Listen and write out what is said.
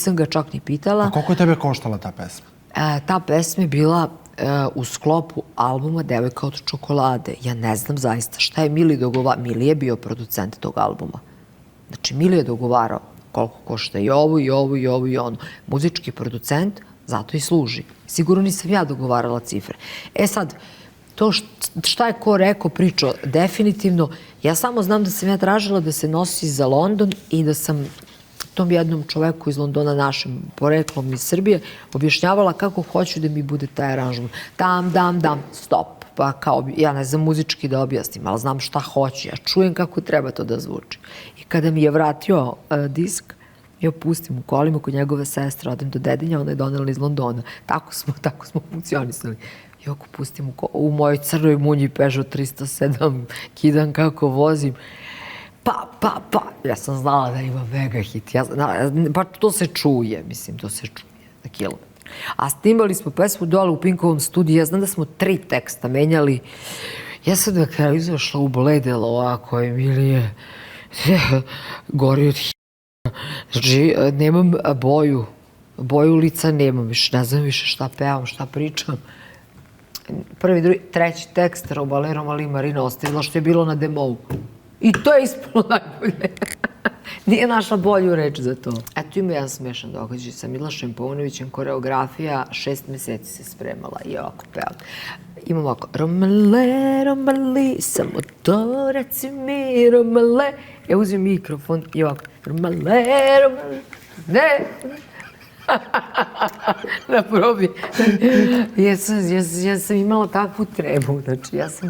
Nisam ga čak ni pitala. A koliko je tebe koštala ta pesma? Ta pesma je bila u sklopu albuma Devojka od čokolade. Ja ne znam zaista šta je Mili dogovarao. Mili je bio producent tog albuma. Znači, Mili je dogovarao koliko košta i ovo, i ovo, i ovo, i ono. Muzički producent zato i služi. Sigurno nisam ja dogovarala cifre. Sad, to šta je ko rekao, pričao, definitivno, ja samo znam da sam ja tražila da se nosi za London i da sam tom jednom čoveku iz Londona, našem poreklom iz Srbije, objašnjavala kako hoću da mi bude taj aranžman. Dam, dam, dam, stop. Pa kao, ja ne znam muzički da objasnim, ali znam šta hoću. Ja čujem kako treba to da zvuči. I kada mi je vratio disk, ja pustim u kolima kod njegove sestre, odem do dedinja, ona je donela iz Londona. Tako smo funkcionisali. I ako pustim u mojoj crnoj munji Peugeot 307, kidam kako vozim, pa. Ja sam znala da ima mega hit. Pa to se čuje, mislim, to se čuje na kilometru. A snimali smo pesmu dole u Pinkovom studiju. Ja znam da smo 3 teksta menjali. Ja sam na kraju izašla ubledela ovako, Emilije. Gori od Znači, nemam boju lica nemam više. Ne znam više šta pevam, šta pričam. Prvi, drugi, treći tekst, Robalero Mali Marina ostavila što je bilo na demou. I to je ispalo najbolje. Nije našla bolju reč za to. Eto ima jedan smešan događaj sa Milošem Paunovićem, koreografija, 6 meseci se spremala i ovako pevam. Imam ovako, Romale, Romali, samo to reci mi, Romale. Ja uzim mikrofon i ovako, Romale, Romali, ne. Na probi. Ja sam imala takvu trebu, znači ja sam